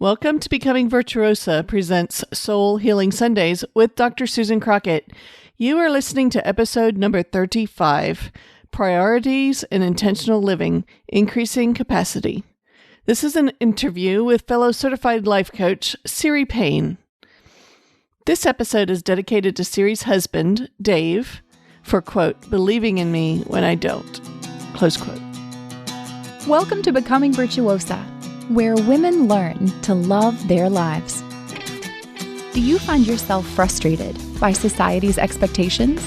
Welcome to Becoming Virtuosa presents Soul Healing Sundays with Dr. Susan Crockett. You are listening to episode number 35, Priorities and Intentional Living, Increasing Capacity. This is an interview with fellow certified life coach, Ceri Payne. This episode is dedicated to Ceri's husband, Dave, for, quote, believing in me when I don't, close quote. Welcome to Becoming Virtuosa, where women learn to love their lives. Do you find yourself frustrated by society's expectations?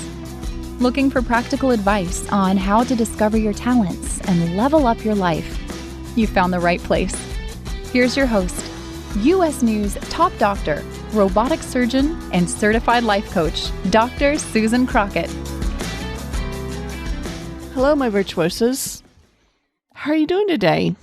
Looking for practical advice on how to discover your talents and level up your life? You found the right place. Here's your host, U.S. News top doctor, robotic surgeon, and certified life coach, Dr. Susan Crockett. Hello, my virtuosas. How are you doing today?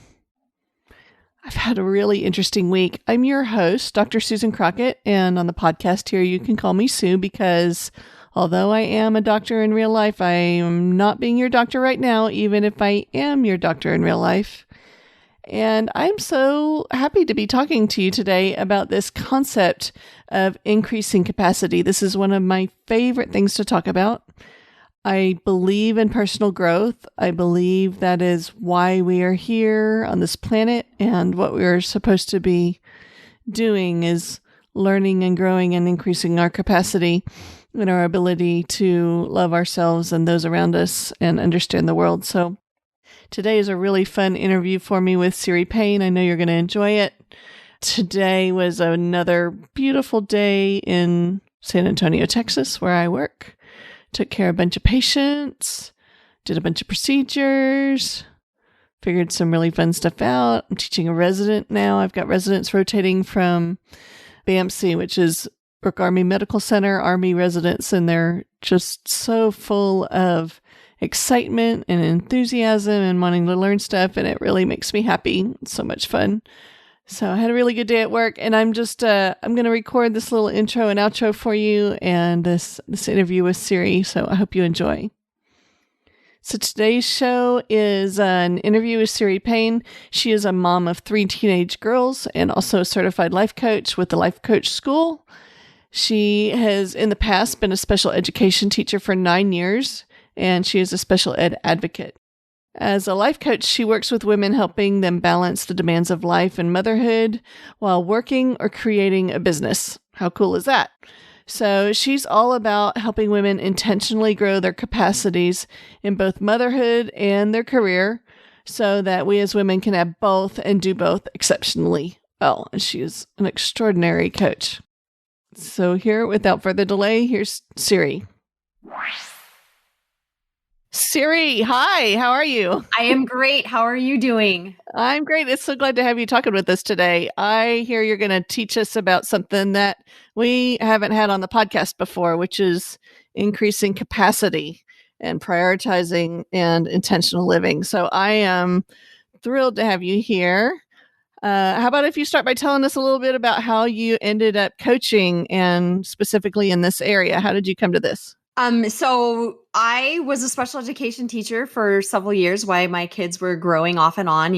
I've had a really interesting week. I'm your host, Dr. Susan Crockett, and on the podcast here, you can call me Sue because although I am a doctor in real life, I am not being your doctor right now, even if I am your doctor in real life. And I'm so happy to be talking to you today about this concept of increasing capacity. This is one of my favorite things to talk about. I believe in personal growth. I believe that is why we are here on this planet, and what we are supposed to be doing is learning and growing and increasing our capacity and our ability to love ourselves and those around us and understand the world. So today is a really fun interview for me with Ceri Payne. I know you're going to enjoy it. Today was another beautiful day in San Antonio, Texas, where I work. Took care of a bunch of patients, did a bunch of procedures, figured some really fun stuff out. I'm teaching a resident now. I've got residents rotating from BAMC, which is Brooke Army Medical Center, Army residents, and they're just so full of excitement and enthusiasm and wanting to learn stuff, and it really makes me happy. It's so much fun. So I had a really good day at work, and I'm going to record this little intro and outro for you and this interview with Ceri, so I hope you enjoy. So today's show is an interview with Ceri Payne. She is a mom of 3 teenage girls and also a certified life coach with the Life Coach School. She has in the past been a special education teacher for 9 years, and she is a special ed advocate. As a life coach, she works with women, helping them balance the demands of life and motherhood while working or creating a business. How cool is that? So she's all about helping women intentionally grow their capacities in both motherhood and their career so that we as women can have both and do both exceptionally well. And she is an extraordinary coach. So here, without further delay, here's Ceri. Ceri, hi, how are you? I am great. How are you doing? I'm great. It's so glad to have you talking with us today. I hear you're going to teach us about something that we haven't had on the podcast before, which is increasing capacity and prioritizing and intentional living. So I am thrilled to have you here. How about if you start by telling us a little bit about how you ended up coaching and specifically in this area? How did you come to this? So I was a special education teacher for several years while my kids were growing off and on,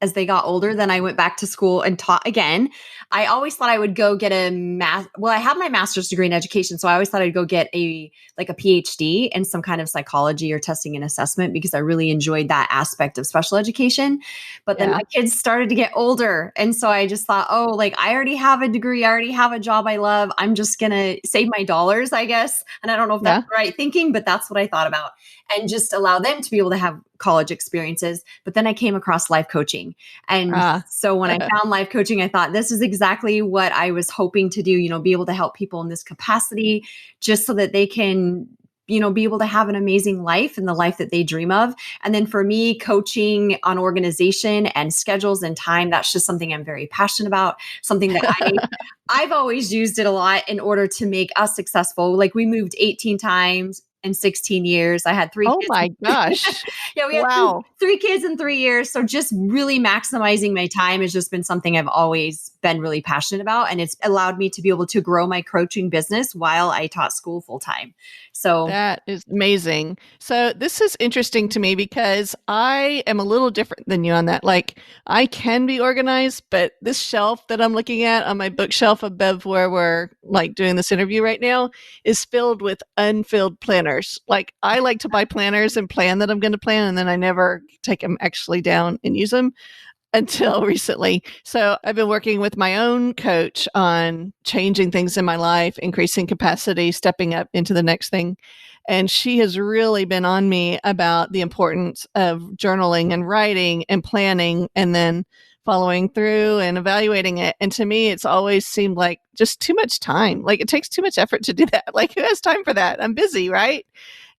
as they got older. Then I went back to school and taught again. I always thought I would go get I have my master's degree in education. So I always thought I'd go get a PhD in some kind of psychology or testing and assessment because I really enjoyed that aspect of special education. But then my kids started to get older. And so I just thought, I already have a degree. I already have a job I love. I'm just going to save my dollars, I guess. And I don't know if that's the right thinking, but that's what I thought about. And just allow them to be able to have college experiences. But then I came across life coaching. And so when I found life coaching, I thought this is exactly what I was hoping to do, be able to help people in this capacity just so that they can, be able to have an amazing life and the life that they dream of. And then for me, coaching on organization and schedules and time, that's just something I'm very passionate about, something that I've always used it a lot in order to make us successful. Like we moved 18 times. in 16 years. I had three Oh kids. my gosh. Yeah, we had Wow. three kids in 3 years. So just really maximizing my time has just been something I've always been really passionate about. And it's allowed me to be able to grow my coaching business while I taught school full time. So That is amazing. So this is interesting to me because I am a little different than you on that. Like I can be organized, but this shelf that I'm looking at on my bookshelf above where we're like doing this interview right now is filled with unfilled planners. Like I like to buy planners and plan that I'm going to plan, and then I never take them actually down and use them until recently. So I've been working with my own coach on changing things in my life, increasing capacity, stepping up into the next thing. And she has really been on me about the importance of journaling and writing and planning and then following through and evaluating it. And to me, it's always seemed like just too much time. Like it takes too much effort to do that. Like who has time for that? I'm busy, right?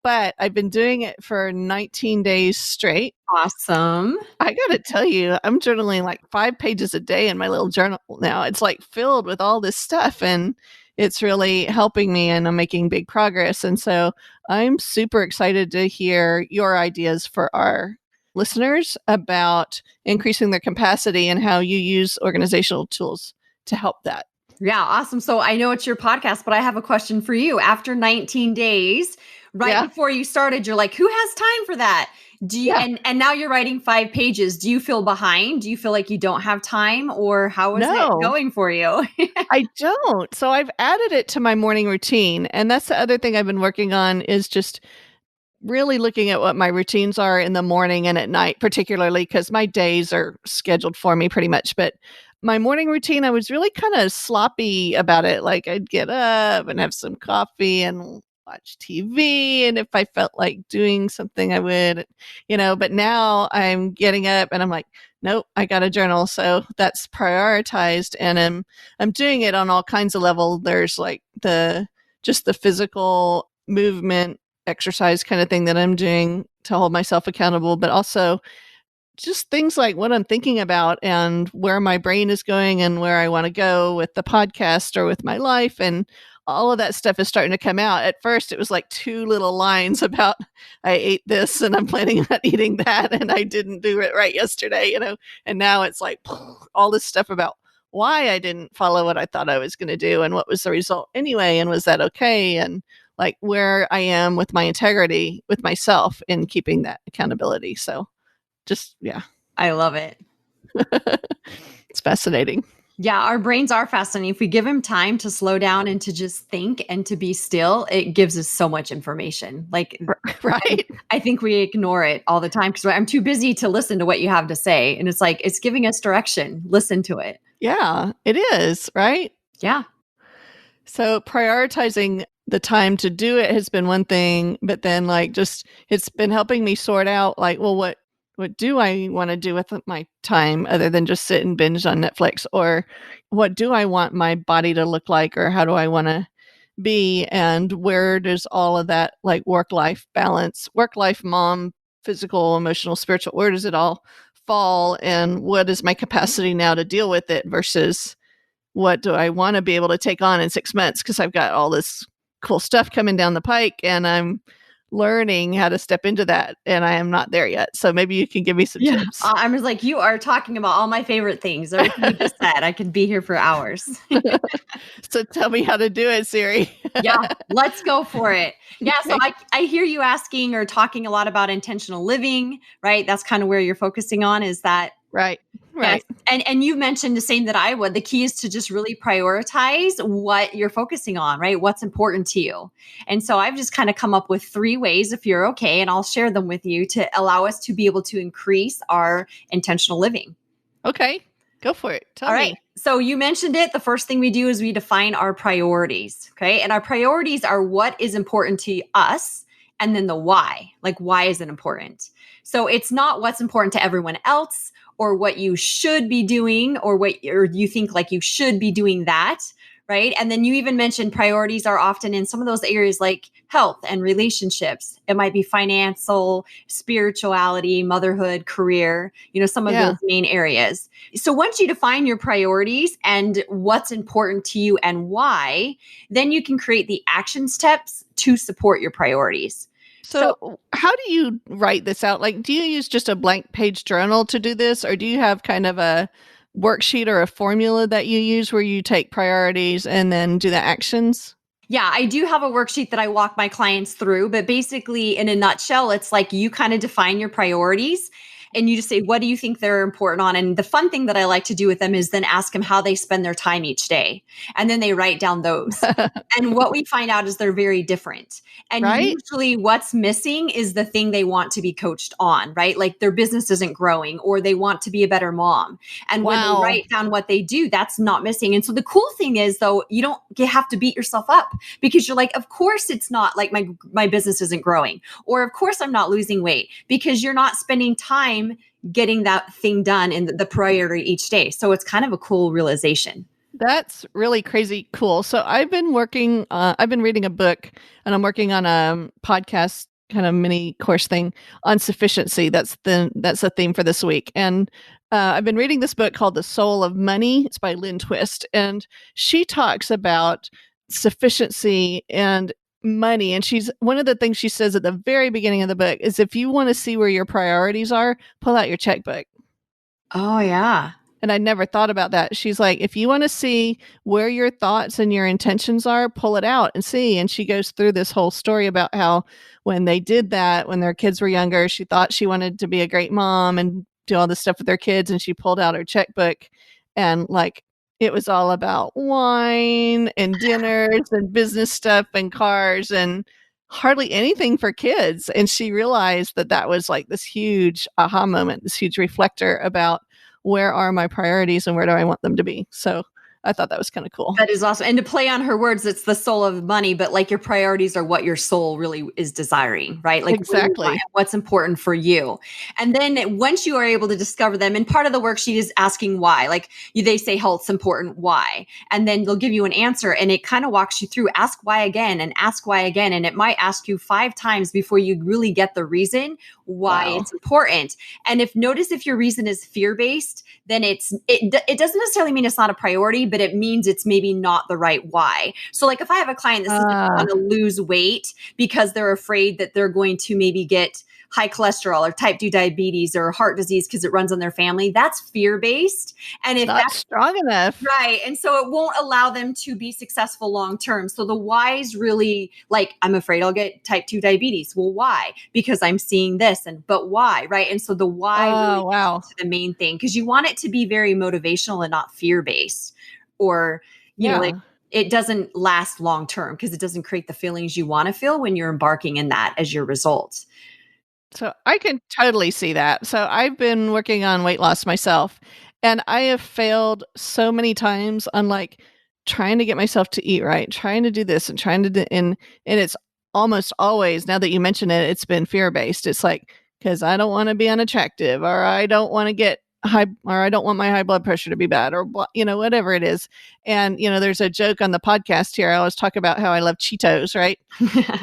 But I've been doing it for 19 days straight. awesome. I got to tell you, I'm journaling like 5 pages a day in my little journal now. It's like filled with all this stuff and it's really helping me and I'm making big progress. And so I'm super excited to hear your ideas for our listeners about increasing their capacity and how you use organizational tools to help that. Yeah, awesome. So I know it's your podcast, but I have a question for you. After 19 days, right before you started, you're like, who has time for that? Do you, and now you're writing 5 pages. Do you feel behind? Do you feel like you don't have time, or how is it going for you? I don't. So I've added it to my morning routine. And that's the other thing I've been working on is just really looking at what my routines are in the morning and at night, particularly because my days are scheduled for me pretty much. But my morning routine, I was really kind of sloppy about it. Like I'd get up and have some coffee and watch TV. And if I felt like doing something, I would, but now I'm getting up and I'm like, nope, I got a journal. So that's prioritized and I'm doing it on all kinds of level. There's like just the physical movement exercise kind of thing that I'm doing to hold myself accountable, but also just things like what I'm thinking about and where my brain is going and where I want to go with the podcast or with my life. And all of that stuff is starting to come out. At first, it was like 2 little lines about I ate this and I'm planning on eating that. And I didn't do it right yesterday, and now it's like all this stuff about why I didn't follow what I thought I was going to do and what was the result anyway. And was that okay? And like where I am with my integrity with myself in keeping that accountability. So yeah. I love it. It's fascinating. Yeah, our brains are fascinating. If we give them time to slow down and to just think and to be still, it gives us so much information. Like, right. I think we ignore it all the time because I'm too busy to listen to what you have to say. And it's like, it's giving us direction. Listen to it. Yeah, it is. Right. Yeah. So prioritizing the time to do it has been one thing, but then like it's been helping me sort out like, well, what do I want to do with my time other than just sit and binge on Netflix? Or what do I want my body to look like? Or how do I want to be? And where does all of that like work-life balance, work-life mom, physical, emotional, spiritual, where does it all fall? And what is my capacity now to deal with it versus what do I want to be able to take on in 6 months? Because I've got all this cool stuff coming down the pike and I'm learning how to step into that and I am not there yet. So maybe you can give me some tips. I'm just like, you are talking about all my favorite things. Everything you just said, I could be here for hours. So tell me how to do it, Ceri. Yeah, let's go for it. Yeah. So I hear you asking or talking a lot about intentional living, right? That's kind of where you're focusing on is that. Right. Right. Yes. And you mentioned the same that I would. The key is to just really prioritize what you're focusing on, right? What's important to you. And so I've just kind of come up with 3 ways, if you're okay, and I'll share them with you to allow us to be able to increase our intentional living. Okay. Go for it. Tell me. All right. So you mentioned it. The first thing we do is we define our priorities. Okay. And our priorities are what is important to us and then the why. Like, why is it important? So it's not what's important to everyone else or what you should be doing or you think like you should be doing that, right? And then you even mentioned priorities are often in some of those areas like health and relationships. It might be financial, spirituality, motherhood, career, some of Yeah. those main areas. So once you define your priorities and what's important to you and why, then you can create the action steps to support your priorities. So So, how do you write this out? Like, do you use just a blank page journal to do this, or do you have kind of a worksheet or a formula that you use where you take priorities and then do the actions? yeah, I do have a worksheet that I walk my clients through, but basically, in a nutshell, it's like you kind of define your priorities and you just say, what do you think they're important on? And the fun thing that I like to do with them is then ask them how they spend their time each day. And then they write down those. And what we find out is they're very different. And Right? usually what's missing is the thing they want to be coached on, right? Like their business isn't growing or they want to be a better mom. And when they Wow. write down what they do, that's not missing. And so the cool thing is though, you don't have to beat yourself up because you're like, of course it's not like my business isn't growing, or of course I'm not losing weight, because you're not spending time getting that thing done in the priority each day. So it's kind of a cool realization. That's really crazy cool. So I've been reading a book and I'm working on a podcast kind of mini course thing on sufficiency. That's the theme for this week. And I've been reading this book called The Soul of Money. It's by Lynn Twist. And she talks about sufficiency and money. And one of the things she says at the very beginning of the book is if you want to see where your priorities are, pull out your checkbook. Oh, yeah. And I never thought about that. She's like, if you want to see where your thoughts and your intentions are, pull it out and see. And she goes through this whole story about how when they did that, when their kids were younger, she thought she wanted to be a great mom and do all this stuff with their kids. And she pulled out her checkbook and like, it was all about wine and dinners and business stuff and cars and hardly anything for kids. And she realized that that was like this huge aha moment, this huge reflector about where are my priorities and where do I want them to be? So I thought that was kind of cool. That is awesome. And to play on her words, it's the soul of money, but like your priorities are what your soul really is desiring, right? Like what do you want, Exactly. what's important for you. And then once you are able to discover them, and part of the worksheet is asking why, like they say health's important, why? And then they'll give you an answer and it kind of walks you through, ask why again and ask why again. And it might ask you 5 times before you really get the reason why Wow. it's important. And notice if your reason is fear-based, then it doesn't necessarily mean it's not a priority, but it means it's maybe not the right why. So like if I have a client that says they want to lose weight because they're afraid that they're going to maybe get high cholesterol or type 2 diabetes or heart disease because it runs on their family, that's fear-based. And if Not that's strong enough. right. And so it won't allow them to be successful long term. So the why is really like, I'm afraid I'll get type 2 diabetes. Well, why? Because I'm seeing this but why? Right. And so the why really Wow. is the main thing, because you want it to be very motivational and not fear-based, or, like it doesn't last long term because it doesn't create the feelings you want to feel when you're embarking in that as your result. So I can totally see that. So I've been working on weight loss myself and I have failed so many times on like trying to get myself to eat right, trying to do this and trying to do, and it's almost always, now that you mention it, it's been fear-based. It's like, because I don't want to be unattractive, or I don't want to get high, or I don't want my high blood pressure to be bad, or whatever it is. And there's a joke on the podcast here. I always talk about how I love Cheetos, right?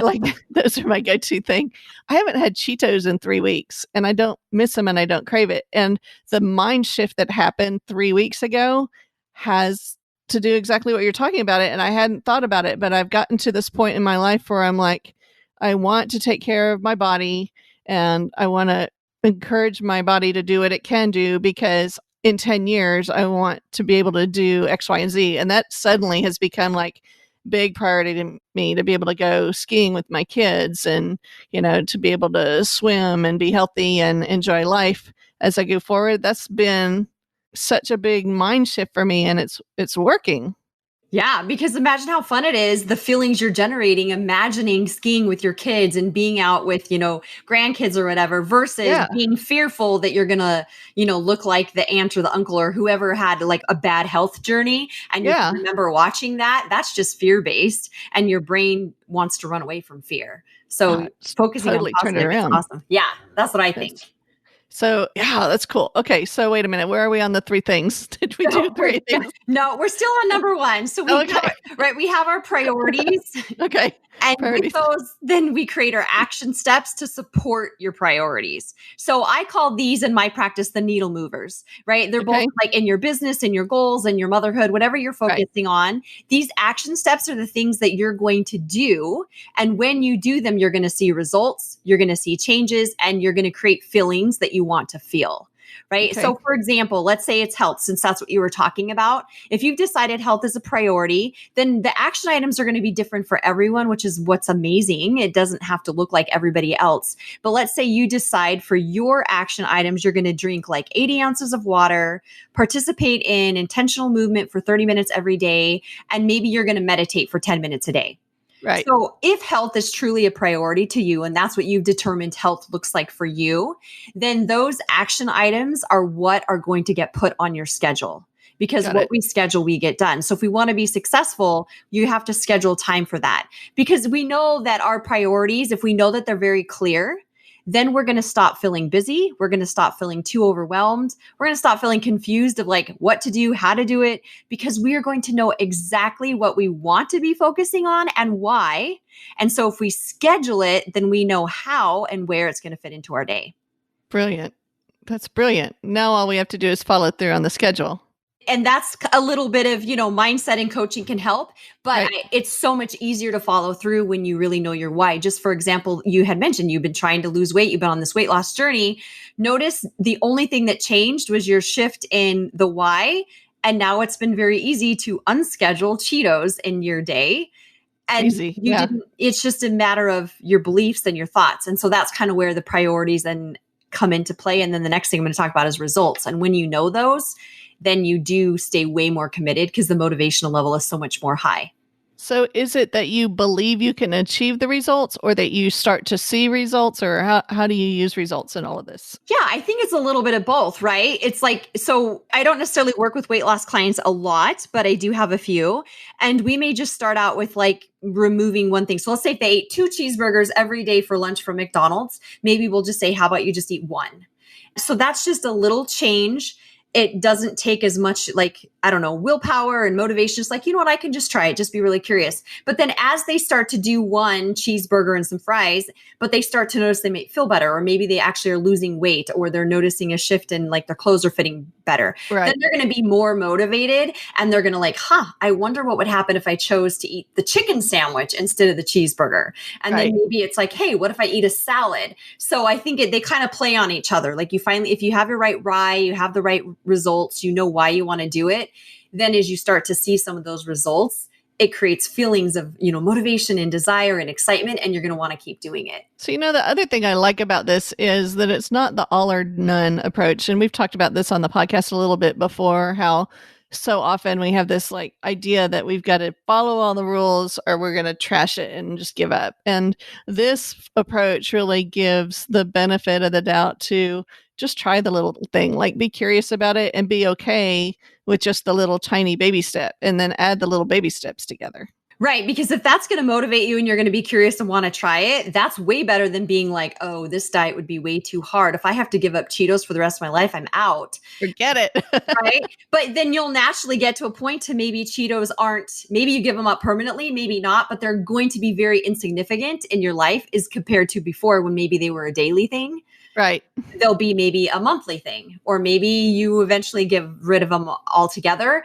Like those are my go-to thing. I haven't had Cheetos in 3 weeks and I don't miss them and I don't crave it. And the mind shift that happened 3 weeks ago has to do exactly what you're talking about it. And I hadn't thought about it, but I've gotten to this point in my life where I'm like, I want to take care of my body and I want to encourage my body to do what it can do, because in 10 years, I want to be able to do X, Y, and Z. And that suddenly has become like big priority to me, to be able to go skiing with my kids and, to be able to swim and be healthy and enjoy life as I go forward. That's been such a big mind shift for me, and it's working. Yeah, because imagine how fun it is, the feelings you're generating, imagining skiing with your kids and being out with, grandkids or whatever, versus being fearful that you're going to, look like the aunt or the uncle or whoever had like a bad health journey. And you can remember watching that. That's just fear-based. And your brain wants to run away from fear. So focusing totally on turn it positive is around. awesome. Yeah, that's what I think. So, yeah, that's cool. Okay. So wait a minute. Where are we on the three things? Did we do three things? No, we're still on number one. So Okay. we have our priorities. Okay. And with Priorities. those, then we create our action steps to support your priorities. So I call these in my practice the needle movers, right? They're both Okay. like in your business, in your goals, and your motherhood, whatever you're focusing on. These action steps are the things that you're going to do. And when you do them, you're going to see results, you're going to see changes, and you're going to create feelings that you want to feel. Right. Okay. So, for example, let's say it's health, since that's what you were talking about. If you've decided health is a priority, then the action items are going to be different for everyone, which is what's amazing. It doesn't have to look like everybody else. But let's say you decide for your action items, you're going to drink like 80 ounces of water, participate in intentional movement for 30 minutes every day, and maybe you're going to meditate for 10 minutes a day. Right. So if health is truly a priority to you, and that's what you've determined health looks like for you, then those action items are what are going to get put on your schedule. Because what we schedule, we get done. So if we want to be successful, you have to schedule time for that. Because we know that our priorities, if we know that they're very clear, then we're going to stop feeling busy. We're going to stop feeling too overwhelmed. We're going to stop feeling confused of like what to do, how to do it, because we are going to know exactly what we want to be focusing on and why. And so if we schedule it, then we know how and where it's going to fit into our day. Brilliant. That's brilliant. Now all we have to do is follow through on the schedule. And that's a little bit of, mindset and coaching can help, but it's so much easier to follow through when you really know your why. Just for example, you had mentioned you've been trying to lose weight. You've been on this weight loss journey. Notice the only thing that changed was your shift in the why. And now it's been very easy to unschedule Cheetos in your day. And it's just a matter of your beliefs and your thoughts. And so that's kind of where the priorities then come into play. And then the next thing I'm going to talk about is results. And when you know those, then you do stay way more committed because the motivational level is so much more high. So is it that you believe you can achieve the results or that you start to see results, or how do you use results in all of this? Yeah, I think it's a little bit of both, right? It's like, so I don't necessarily work with weight loss clients a lot, but I do have a few. And we may just start out with like removing one thing. So let's say if they ate 2 cheeseburgers every day for lunch from McDonald's, maybe we'll just say, how about you just eat 1? So that's just a little change. It doesn't take as much willpower and motivation. It's like, you know what, I can just try it, just be really curious. But then as they start to do 1 cheeseburger and some fries, but they start to notice they may feel better, or maybe they actually are losing weight, or they're noticing a shift in like their clothes are fitting better. Right. Then they're going to be more motivated and they're going to I wonder what would happen if I chose to eat the chicken sandwich instead of the cheeseburger. And then maybe it's like, hey, what if I eat a salad? So I think they kind of play on each other. Like if you have your right why, you have the right results, you know why you want to do it, then as you start to see some of those results, it creates feelings of, motivation and desire and excitement, and you're going to want to keep doing it. So, the other thing I like about this is that it's not the all or none approach. And we've talked about this on the podcast a little bit before, how so often we have this like idea that we've got to follow all the rules or we're going to trash it and just give up. And this approach really gives the benefit of the doubt to just try the little thing, like be curious about it and be okay with just the little tiny baby step, and then add the little baby steps together. Right. Because if that's going to motivate you and you're going to be curious and want to try it, that's way better than being like, oh, this diet would be way too hard. If I have to give up Cheetos for the rest of my life, I'm out. Forget it. Right. But then you'll naturally get to a point to maybe Cheetos maybe you give them up permanently, maybe not, but they're going to be very insignificant in your life as compared to before when maybe they were a daily thing. Right. They'll be maybe a monthly thing, or maybe you eventually get rid of them altogether.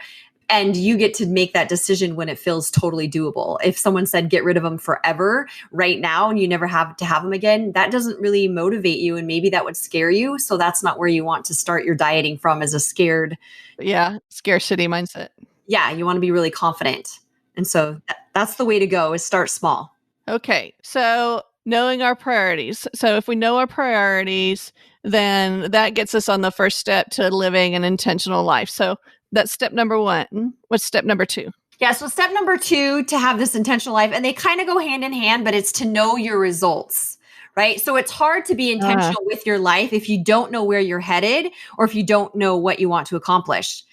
And you get to make that decision when it feels totally doable. If someone said, get rid of them forever right now, and you never have to have them again, that doesn't really motivate you. And maybe that would scare you. So that's not where you want to start your dieting from, as a scared. Yeah. Scarcity mindset. Yeah. You want to be really confident. And so that's the way to go, is start small. Okay. So knowing our priorities. So if we know our priorities, then that gets us on the first step to living an intentional life. So that's step number 1. What's step number 2? Yeah. So step number 2 to have this intentional life, and they kind of go hand in hand, but it's to know your results, right? So it's hard to be intentional with your life if you don't know where you're headed, or if you don't know what you want to accomplish.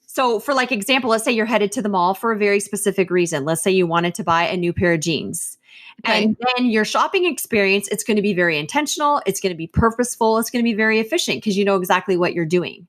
So for example, let's say you're headed to the mall for a very specific reason. Let's say you wanted to buy a new pair of jeans. Okay. And then your shopping experience, it's going to be very intentional. It's going to be purposeful. It's going to be very efficient because you know exactly what you're doing.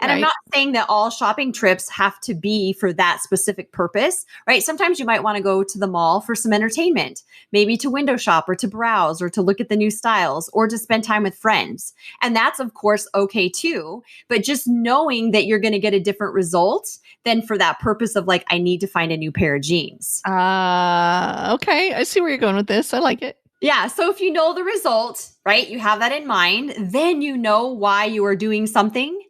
And I'm Right. not saying that all shopping trips have to be for that specific purpose, right? Sometimes you might want to go to the mall for some entertainment, maybe to window shop or to browse or to look at the new styles or to spend time with friends. And that's, of course, okay too. But just knowing that you're going to get a different result than for that purpose of like, I need to find a new pair of jeans. Okay. I see where you're going with this. I like it. Yeah. So if you know the result, right, you have that in mind, then you know why you are doing something.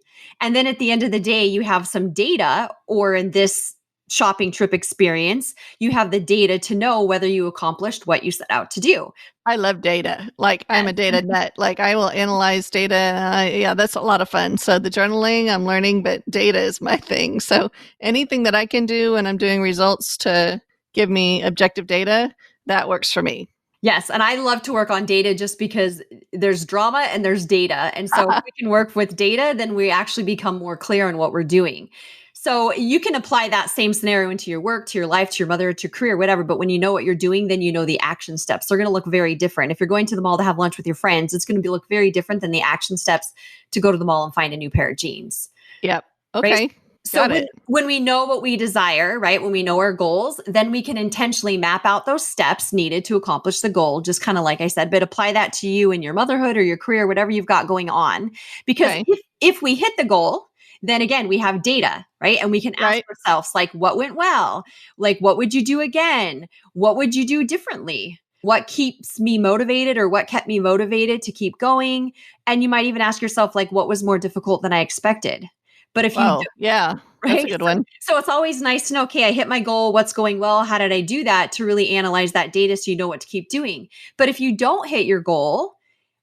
And then at the end of the day, you have some data, or in this shopping trip experience, you have the data to know whether you accomplished what you set out to do. I love data. Like I'm a data nut. Like I will analyze data. Yeah, that's a lot of fun. So the journaling, I'm learning, but data is my thing. So anything that I can do when I'm doing results to give me objective data, that works for me. Yes. And I love to work on data just because there's drama and there's data. And so if we can work with data, then we actually become more clear on what we're doing. So you can apply that same scenario into your work, to your life, to your mother, to your career, whatever. But when you know what you're doing, then you know the action steps. They're going to look very different. If you're going to the mall to have lunch with your friends, it's going to look very different than the action steps to go to the mall and find a new pair of jeans. Yep. Okay. Right? So Got it. when we know what we desire, right, when we know our goals, then we can intentionally map out those steps needed to accomplish the goal, just kind of like I said, but apply that to you and your motherhood or your career, whatever you've got going on. Because Okay. if we hit the goal, then again, we have data, right? And we can ask Right. ourselves, like, what went well? Like, what would you do again? What would you do differently? What keeps me motivated, or what kept me motivated to keep going? And you might even ask yourself, like, what was more difficult than I expected? But if you Wow. Yeah. That's a right? good one. So it's always nice to know, okay, I hit my goal. What's going well? How did I do that? To really analyze that data so you know what to keep doing. But if you don't hit your goal,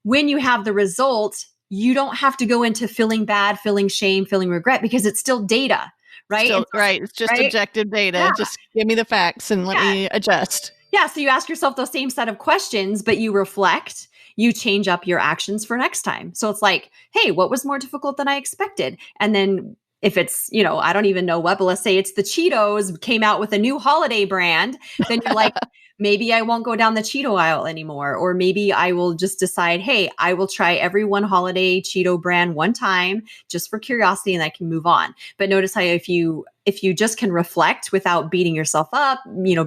when you have the result, you don't have to go into feeling bad, feeling shame, feeling regret, because it's still data, right? Still, And so- right. It's just right? objective data. Yeah. Just give me the facts and let Yeah. me adjust. Yeah. So you ask yourself those same set of questions, but you reflect, you change up your actions for next time. So it's like, hey, what was more difficult than I expected? And then if it's, I don't even know what, but let's say it's the Cheetos came out with a new holiday brand, then you're like, maybe I won't go down the Cheeto aisle anymore. Or maybe I will just decide, hey, I will try every one holiday Cheeto brand one time just for curiosity, and I can move on. But notice how if you just can reflect without beating yourself up,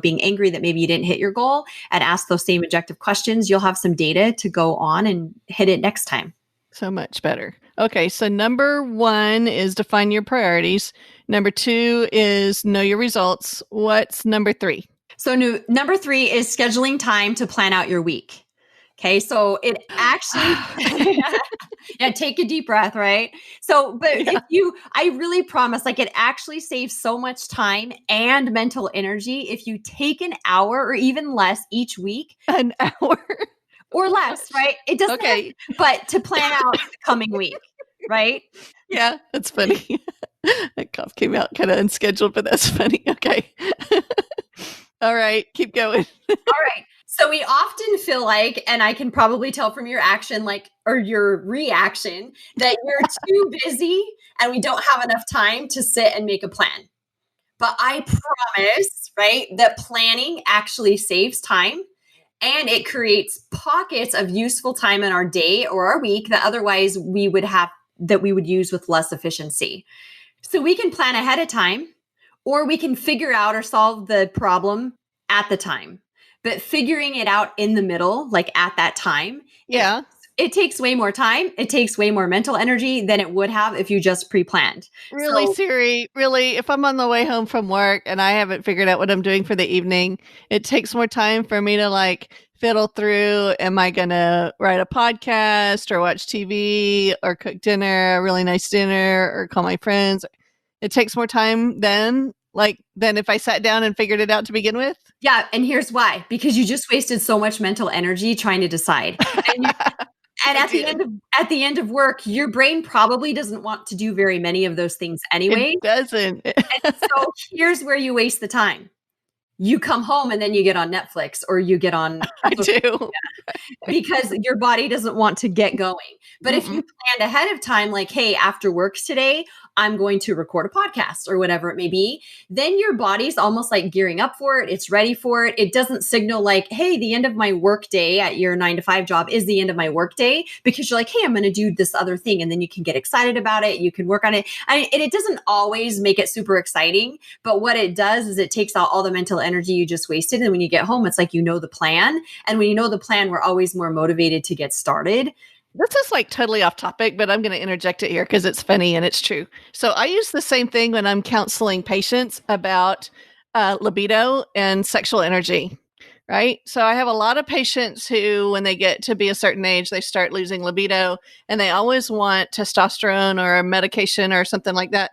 being angry that maybe you didn't hit your goal, and ask those same objective questions, you'll have some data to go on and hit it next time. So much better. Okay, so number 1 is define your priorities. Number 2 is know your results. What's number 3? So number 3 is scheduling time to plan out your week. Okay, so it actually, yeah, take a deep breath, right? So, but Yeah. I really promise, like, it actually saves so much time and mental energy if you take an hour or even less each week. An hour. Or less, right? It doesn't Okay. but to plan out the coming week, right? Yeah, that's funny. That cough came out kind of unscheduled, but that's funny. Okay. All right, keep going. All right. So we often feel like, and I can probably tell from your action, or your reaction, that you're too busy and we don't have enough time to sit and make a plan. But I promise, right, that planning actually saves time. And it creates pockets of useful time in our day or our week that otherwise we would use with less efficiency. So we can plan ahead of time, or we can figure out or solve the problem at the time. But figuring it out in the middle, like at that time, Yeah. it takes way more time. It takes way more mental energy than it would have if you just pre-planned. Really, So- Ceri, really, if I'm on the way home from work and I haven't figured out what I'm doing for the evening, it takes more time for me to fiddle through. Am I going to write a podcast or watch TV or cook dinner, a really nice dinner, or call my friends? It takes more time than if I sat down and figured it out to begin with. Yeah. And here's why, because you just wasted so much mental energy trying to decide. And at the end of work, your brain probably doesn't want to do very many of those things anyway. It doesn't. And so here's where you waste the time. You come home and then you get on Netflix, or you get on I do. because your body doesn't want to get going. But if you planned ahead of time, like, hey, after work today, I'm going to record a podcast or whatever it may be, then your body's almost like gearing up for it. It's ready for it. It doesn't signal like, hey, the end of my work day at your 9 to 5 job is the end of my work day, because you're like, hey, I'm going to do this other thing. And then you can get excited about it. You can work on it. And it doesn't always make it super exciting, but what it does is it takes out all the mental energy you just wasted. And when you get home, it's like, you know, the plan. And when you know the plan, we're always more motivated to get started. This is like totally off topic, but I'm going to interject it here because it's funny and it's true. So I use the same thing when I'm counseling patients about libido and sexual energy, right? So I have a lot of patients who, when they get to be a certain age, they start losing libido and they always want testosterone or a medication or something like that.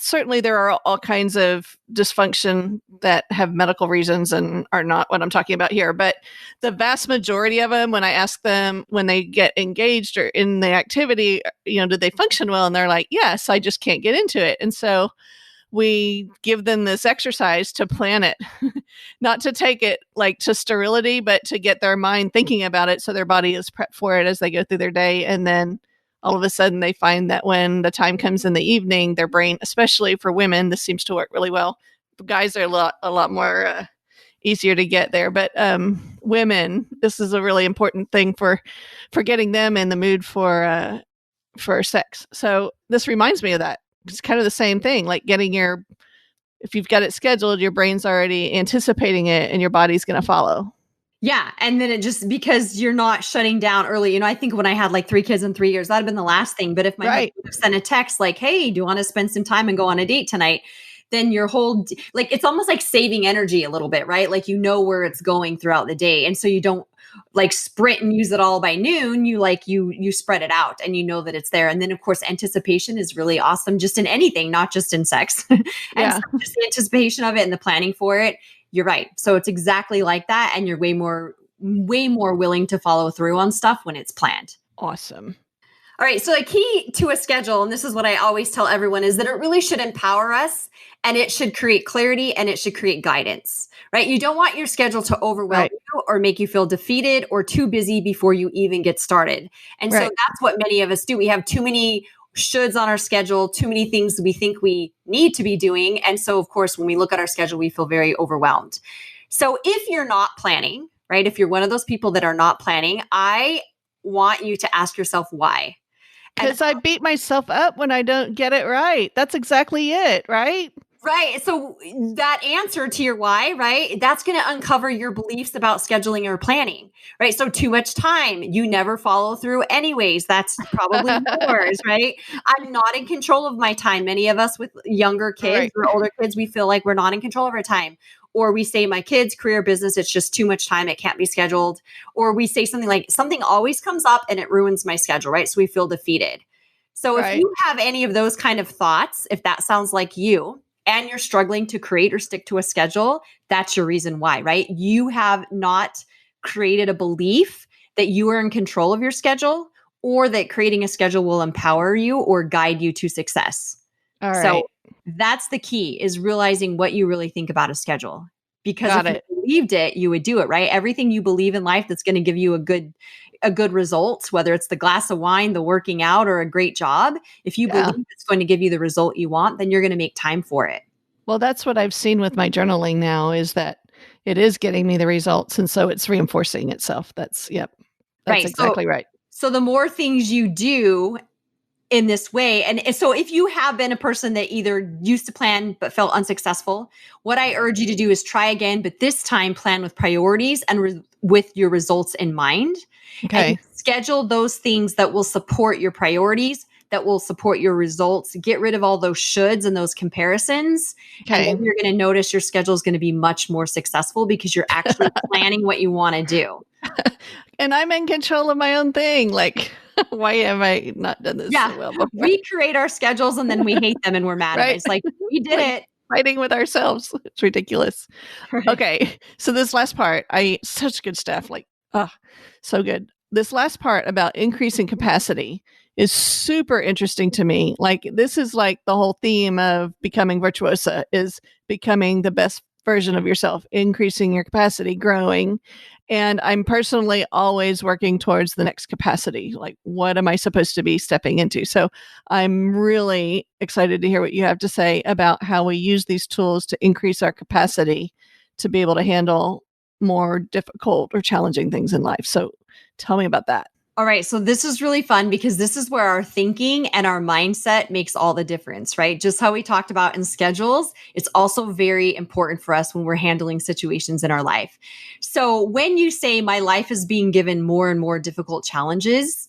Certainly there are all kinds of dysfunction that have medical reasons and are not what I'm talking about here. But the vast majority of them, when I ask them when they get engaged or in the activity, you know, do they function well? And they're like, yes, I just can't get into it. And so we give them this exercise to plan it, not to take it like to sterility, but to get their mind thinking about it so their body is prepped for it as they go through their day. And then all of a sudden they find that when the time comes in the evening, their brain, especially for women, this seems to work really well. Guys are a lot more easier to get there, but women, this is a really important thing for getting them in the mood for sex. So this reminds me of that. It's kind of the same thing, like getting if you've got it scheduled, your brain's already anticipating it and your body's going to follow. Yeah. And then it just, because you're not shutting down early. You know, I think when I had like 3 kids in 3 years, that'd have been the last thing. But if my husband sent a text like, hey, do you want to spend some time and go on a date tonight? Then your whole, like, it's almost like saving energy a little bit, right? Like, you know where it's going throughout the day. And so you don't like sprint and use it all by noon. You spread it out and you know that it's there. And then of course, anticipation is really awesome, just in anything, not just in sex. And so just the anticipation of it and the planning for it. You're right. So it's exactly like that. And you're way more willing to follow through on stuff when it's planned. Awesome. All right. So the key to a schedule, and this is what I always tell everyone, is that it really should empower us and it should create clarity and it should create guidance, right? You don't want your schedule to overwhelm you or make you feel defeated or too busy before you even get started. And so that's what many of us do. We have too many shoulds on our schedule, too many things we think we need to be doing. And so, of course, when we look at our schedule, we feel very overwhelmed. So if you're not planning, right, if you're one of those people that are not planning, I want you to ask yourself why. Because I beat myself up when I don't get it right. That's exactly it, right? Right. So that answer to your why, right, that's going to uncover your beliefs about scheduling or planning, right? So too much time, you never follow through anyways. That's probably yours, right? I'm not in control of my time. Many of us with younger kids or older kids, we feel like we're not in control of our time. Or we say, my kids' career, business, it's just too much time. It can't be scheduled. Or we say something like, something always comes up and it ruins my schedule, right? So we feel defeated. So if you have any of those kind of thoughts, if that sounds like you, and you're struggling to create or stick to a schedule, that's your reason why, right? You have not created a belief that you are in control of your schedule or that creating a schedule will empower you or guide you to success. All right. So that's the key, is realizing what you really think about a schedule. Because if you believed it, you would do it, right? Everything you believe in life that's going to give you a good result, whether it's the glass of wine, the working out, or a great job, if you believe it's going to give you the result you want, then you're going to make time for it. Well, that's what I've seen with my journaling now, is that it is getting me the results. And so it's reinforcing itself. That's exactly right. So the more things you do in this way, and so if you have been a person that either used to plan but felt unsuccessful, what I urge you to do is try again, but this time plan with priorities and with your results in mind. Okay. And schedule those things that will support your priorities, that will support your results. Get rid of all those shoulds and those comparisons. Okay. And then you're going to notice your schedule is going to be much more successful because you're actually planning what you want to do. And I'm in control of my own thing. Like, why have I not done this so well before? We create our schedules and then we hate them and we're mad at it. It's like, we did it. Fighting with ourselves. It's ridiculous. Right. Okay. So this last part, such good stuff. Like, so good. This last part about increasing capacity is super interesting to me. Like, this is like the whole theme of becoming virtuosa, is becoming the best version of yourself, increasing your capacity, growing. And I'm personally always working towards the next capacity. Like, what am I supposed to be stepping into? So I'm really excited to hear what you have to say about how we use these tools to increase our capacity to be able to handle more difficult or challenging things in life. So tell me about that. All right. So this is really fun because this is where our thinking and our mindset makes all the difference, right? Just how we talked about in schedules, it's also very important for us when we're handling situations in our life. So when you say my life is being given more and more difficult challenges,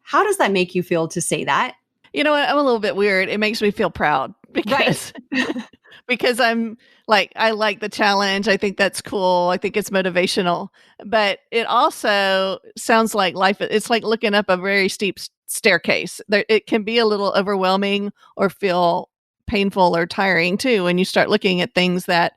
how does that make you feel to say that? You know what? I'm a little bit weird. It makes me feel proud Right. because I'm like, I like the challenge. I think that's cool. I think it's motivational, but it also sounds like life. It's like looking up a very steep staircase. It can be a little overwhelming or feel painful or tiring too when you start looking at things that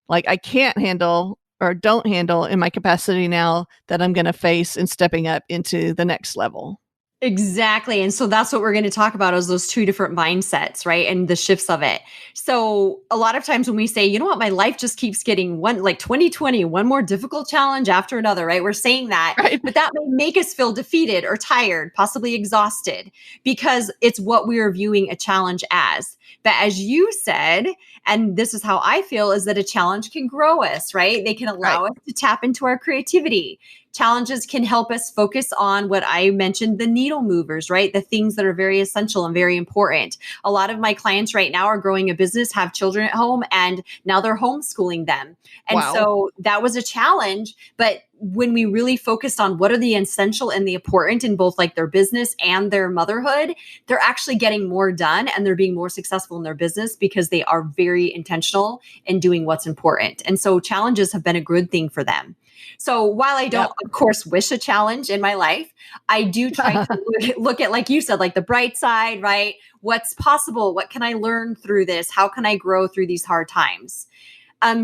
like I can't handle or don't handle in my capacity now that I'm going to face and stepping up into the next level. Exactly. And so that's what we're going to talk about is those two different mindsets, right? And the shifts of it. So a lot of times when we say, you know what, my life just keeps getting one, like 2020, one more difficult challenge after another, right? We're saying that, Right. but that may make us feel defeated or tired, possibly exhausted because it's what we are viewing a challenge as. But as you said, and this is how I feel, is that a challenge can grow us, right? They can allow us to tap into our creativity. Challenges can help us focus on what I mentioned, the needle movers, right? The things that are very essential and very important. A lot of my clients right now are growing a business, have children at home, and now they're homeschooling them. And Wow. so that was a challenge. But when we really focused on what are the essential and the important in both like their business and their motherhood, they're actually getting more done and they're being more successful in their business because they are very intentional in doing what's important. And so challenges have been a good thing for them. So while I don't, of course, wish a challenge in my life, I do try to look at, like you said, like the bright side, right? What's possible? What can I learn through this? How can I grow through these hard times?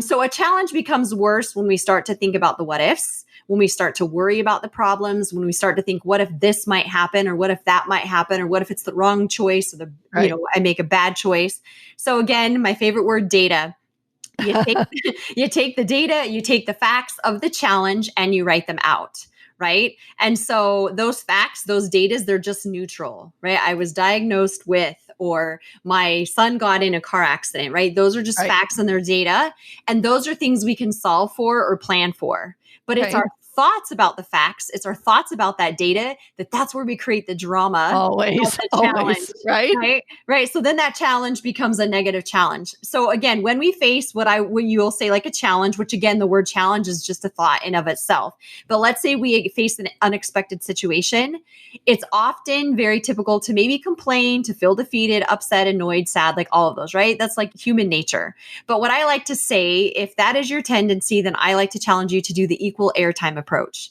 So a challenge becomes worse when we start to think about the what ifs, when we start to worry about the problems, when we start to think, what if this might happen, or what if that might happen, or what if it's the wrong choice, or I make a bad choice. So again, my favorite word, data. You take, you take the data, you take the facts of the challenge, and you write them out. Right. And so those facts, those datas, they're just neutral, right? I was diagnosed with, or my son got in a car accident, right? Those are just facts and their data. And those are things we can solve for or plan for. But it's our thoughts about the facts, it's our thoughts about that data, that's where we create the drama. Always, Right. So then that challenge becomes a negative challenge. So again, when we face what you will say like a challenge, which again, the word challenge is just a thought in of itself. But let's say we face an unexpected situation. It's often very typical to maybe complain, to feel defeated, upset, annoyed, sad, like all of those, right? That's like human nature. But what I like to say, if that is your tendency, then I like to challenge you to do the equal airtime approach.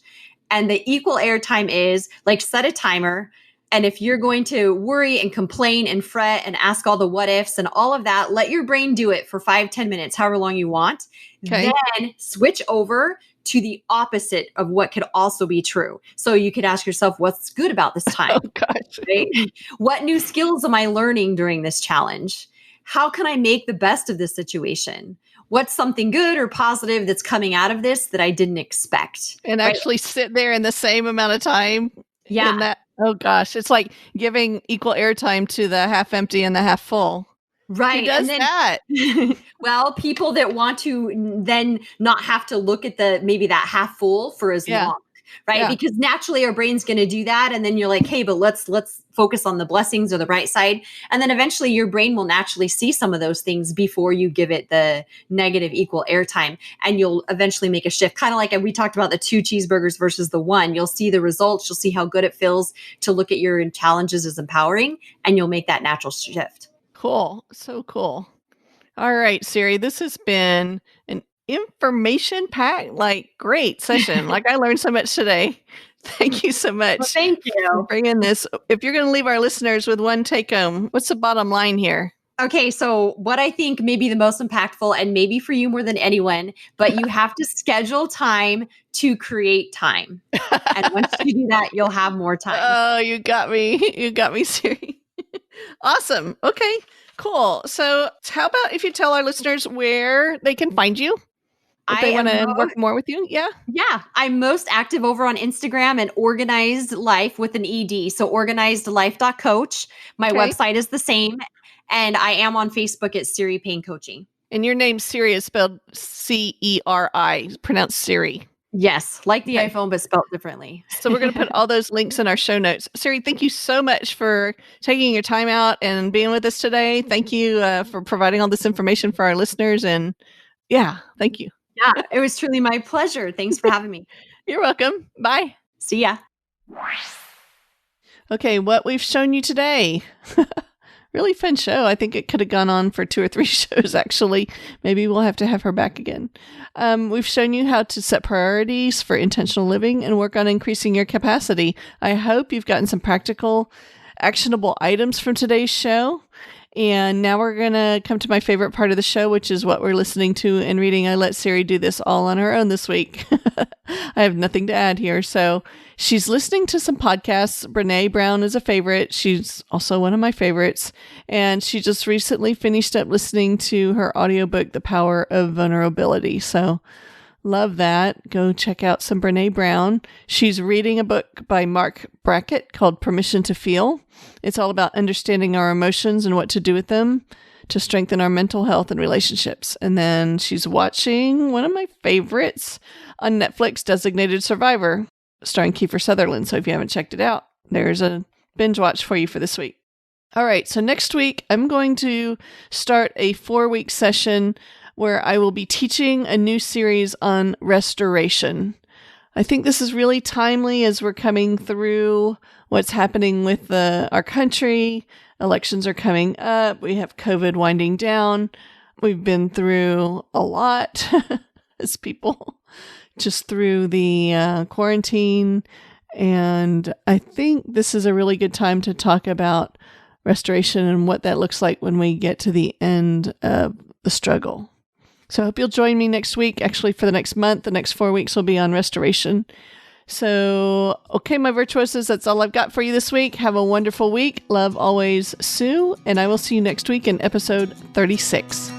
And the equal airtime is like set a timer. And if you're going to worry and complain and fret and ask all the what ifs and all of that, let your brain do it for 5-10 minutes, however long you want. Then switch over to the opposite of what could also be true. So you could ask yourself, what's good about this time? Oh, gosh. Right? What new skills am I learning during this challenge? How can I make the best of this situation? What's something good or positive that's coming out of this that I didn't expect? And actually sit there in the same amount of time. Yeah. Oh gosh, it's like giving equal airtime to the half empty and the half full. Right. Who does that? Well, people that want to then not have to look at maybe that half full for as long. Right. Yeah. Because naturally our brain's going to do that. And then you're like, hey, but let's focus on the blessings or the bright side. And then eventually your brain will naturally see some of those things before you give it the negative equal airtime. And you'll eventually make a shift. Kind of like we talked about the 2 cheeseburgers versus the 1. You'll see the results. You'll see how good it feels to look at your challenges as empowering. And you'll make that natural shift. Cool. So cool. All right, Ceri, this has been an information-packed, great session. I learned so much today. Thank you so much. Well, thank you for bringing this. If you're going to leave our listeners with one take-home, what's the bottom line here? Okay, so what I think may be the most impactful, and maybe for you more than anyone, but you have to schedule time to create time. And once you do that, you'll have more time. Oh, you got me. You got me, Ceri. Awesome. Okay. Cool. So how about if you tell our listeners where they can find you if they want to work more with you? Yeah. Yeah. I'm most active over on Instagram and Organized Life with an ED. So organizedlife.coach. My website is the same. And I am on Facebook at Ceri Payne Coaching. And your name, Ceri, is spelled Ceri, pronounced Ceri. Yes, like the iPhone, but spelled differently. So we're going to put all those links in our show notes. Ceri, thank you so much for taking your time out and being with us today. Thank you for providing all this information for our listeners. And yeah, thank you. Yeah, it was truly my pleasure. Thanks for having me. You're welcome. Bye. See ya. Okay, what we've shown you today. Really fun show. I think it could have gone on for 2 or 3 shows, actually. Maybe we'll have to have her back again. We've shown you how to set priorities for intentional living and work on increasing your capacity. I hope you've gotten some practical, actionable items from today's show. And now we're going to come to my favorite part of the show, which is what we're listening to and reading. I let Ceri do this all on her own this week. I have nothing to add here. So she's listening to some podcasts. Brené Brown is a favorite. She's also one of my favorites. And she just recently finished up listening to her audiobook, The Power of Vulnerability. So love that. Go check out some Brené Brown. She's reading a book by Mark Brackett called Permission to Feel. It's all about understanding our emotions and what to do with them to strengthen our mental health and relationships. And then she's watching one of my favorites on Netflix, Designated Survivor, starring Kiefer Sutherland. So if you haven't checked it out, there's a binge watch for you for this week. All right. So next week, I'm going to start a 4-week session where I will be teaching a new series on restoration. I think this is really timely as we're coming through what's happening with our country. Elections are coming up. We have COVID winding down. We've been through a lot as people, just through the quarantine. And I think this is a really good time to talk about restoration and what that looks like when we get to the end of the struggle. So I hope you'll join me next week. Actually, for the next month, the next 4 weeks will be on restoration. So, okay, my virtuosos, that's all I've got for you this week. Have a wonderful week. Love always, Sue. And I will see you next week in episode 36.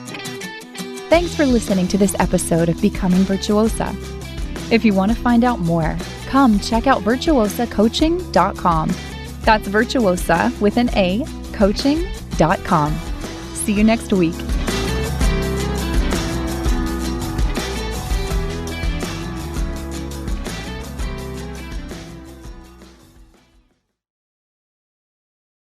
Thanks for listening to this episode of Becoming Virtuosa. If you want to find out more, come check out virtuosacoaching.com. That's virtuosa with an A, coaching.com. See you next week.